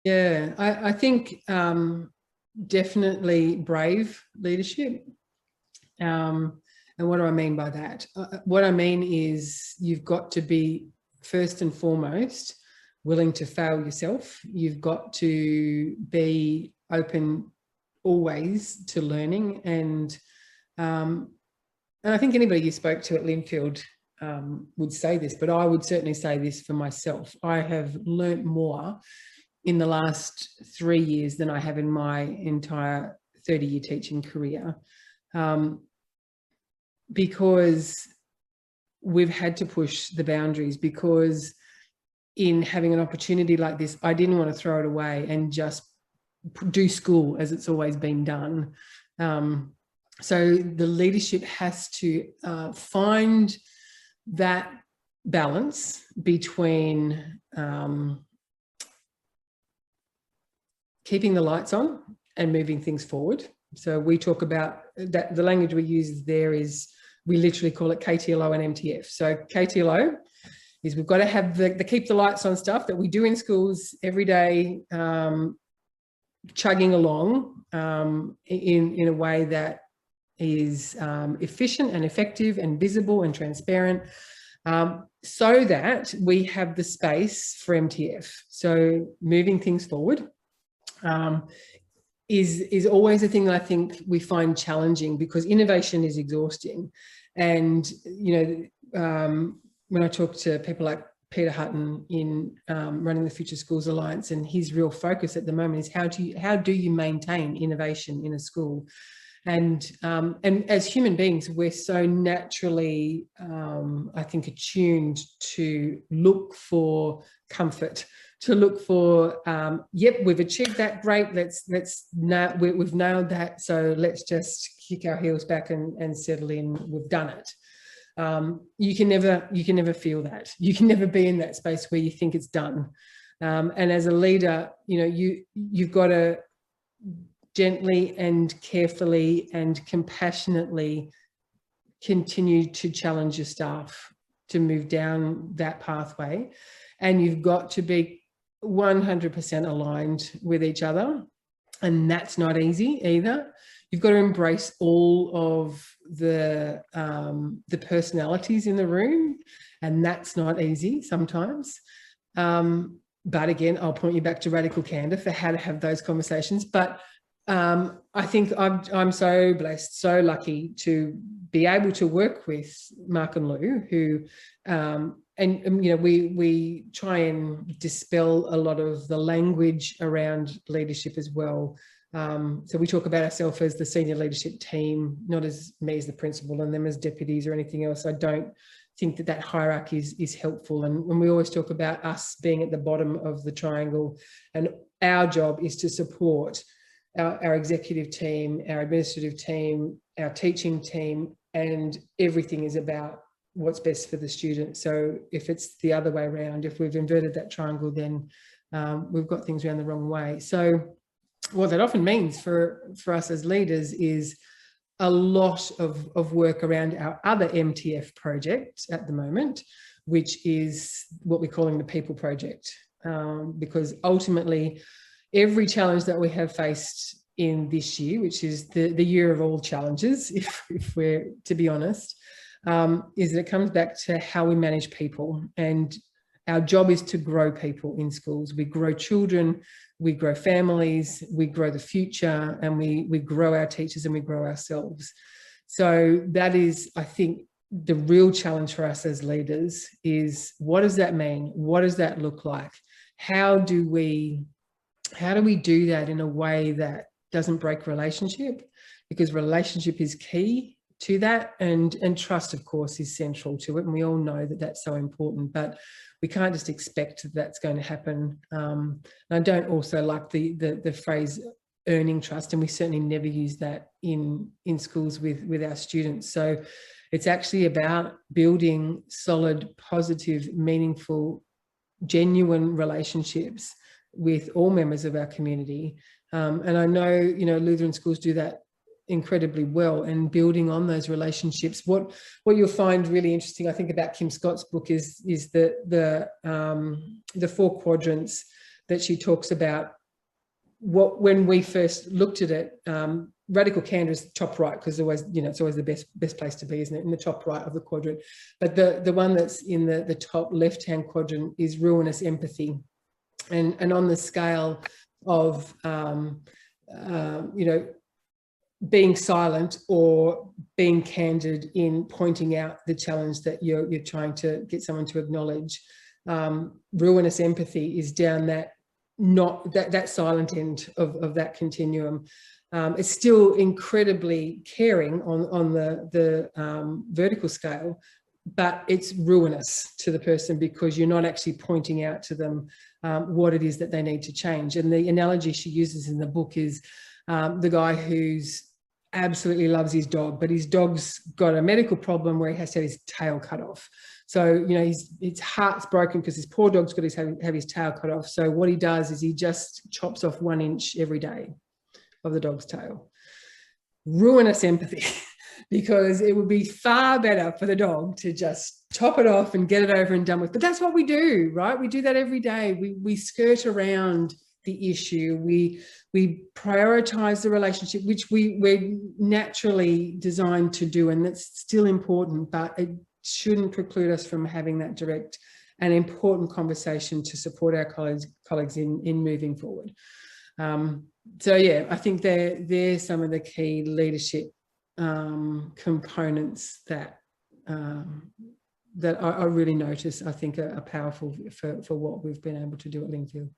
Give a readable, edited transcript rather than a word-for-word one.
Yeah, I think definitely brave leadership. And what do I mean by that? What I mean is you've got to be, first and foremost, willing to fail yourself. You've got to be open always to learning. And I think anybody you spoke to at Linfield would say this, but I would certainly say this for myself. I have learnt more in the last 3 years than I have in my entire 30-year teaching career, because we've had to push the boundaries, because in having an opportunity like this, I didn't want to throw it away and just do school as it's always been done. So the leadership has to find that balance between keeping the lights on and moving things forward. So we talk about that. The language we use there is, we literally call it KTLO and MTF. So KTLO is we've got to have the keep the lights on stuff that we do in schools every day, chugging along in a way that is efficient and effective and visible and transparent, so that we have the space for MTF. So moving things forward is always a thing that I think we find challenging, because innovation is exhausting. And, you know, when I talk to people like Peter Hutton in running the Future Schools Alliance, and his real focus at the moment is how do you maintain innovation in a school? And as human beings, we're so naturally, I think, attuned to look for comfort, to look for, yep, we've achieved that, great, we've nailed that, so let's just kick our heels back and settle in, we've done it. You can never feel that. You can never be in that space where you think it's done. And as a leader, you know, you've got to gently and carefully and compassionately continue to challenge your staff to move down that pathway. And you've got to be 100% aligned with each other. And that's not easy either. You've got to embrace all of the personalities in the room, and that's not easy sometimes. But again, I'll point you back to radical candor for how to have those conversations. But I think I'm so blessed, so lucky to be able to work with Mark and Lou, who, and you know, we try and dispel a lot of the language around leadership as well. So we talk about ourselves as the senior leadership team, not as me as the principal and them as deputies or anything else. I don't think that hierarchy is helpful. And when we always talk about us being at the bottom of the triangle, and our job is to support our executive team, our administrative team, our teaching team, and everything is about what's best for the student. So if it's the other way around, if we've inverted that triangle, then we've got things around the wrong way. So what that often means for us as leaders is a lot of work around our other MTF project at the moment, which is what we're calling the People Project, because ultimately every challenge that we have faced in this year, which is the year of all challenges, if we're to be honest, is that it comes back to how we manage people. And our job is to grow people in schools. We grow children, we grow families, we grow the future, and we grow our teachers and we grow ourselves. So that is, I think, the real challenge for us as leaders is, what does that mean? What does that look like? How do we do that in a way that doesn't break relationship? Because relationship is key to that, and trust, of course, is central to it, and we all know that that's so important, but we can't just expect that that's going to happen. And I don't also like the phrase earning trust, and we certainly never use that in schools with our students. So it's actually about building solid, positive, meaningful, genuine relationships with all members of our community. And I know, you know, Lutheran schools do that incredibly well, and building on those relationships. What you'll find really interesting, I think, about Kim Scott's book is the 4 quadrants that she talks about when we first looked at it, radical candor is top right, because always, it's always the best place to be, isn't it? In the top right of the quadrant. But the one that's in the top left-hand quadrant is ruinous empathy. And on the scale of, being silent or being candid in pointing out the challenge that you're trying to get someone to acknowledge, ruinous empathy is down that silent end of that continuum. It's still incredibly caring on the vertical scale, but it's ruinous to the person because you're not actually pointing out to them what it is that they need to change. And the analogy she uses in the book is the guy who's absolutely loves his dog, but his dog's got a medical problem where he has to have his tail cut off. So, his heart's broken because his poor dog's got to have his tail cut off. So what he does is he just chops off 1 inch every day of the dog's tail. Ruinous empathy, because it would be far better for the dog to just chop it off and get it over and done with. But that's what we do, right? We do that every day. We skirt around the issue. We prioritize the relationship, which we're naturally designed to do, and that's still important, but it shouldn't preclude us from having that direct and important conversation to support our colleagues in moving forward. So yeah, I think they're some of the key leadership components that I really notice, I think are powerful for what we've been able to do at Lingfield.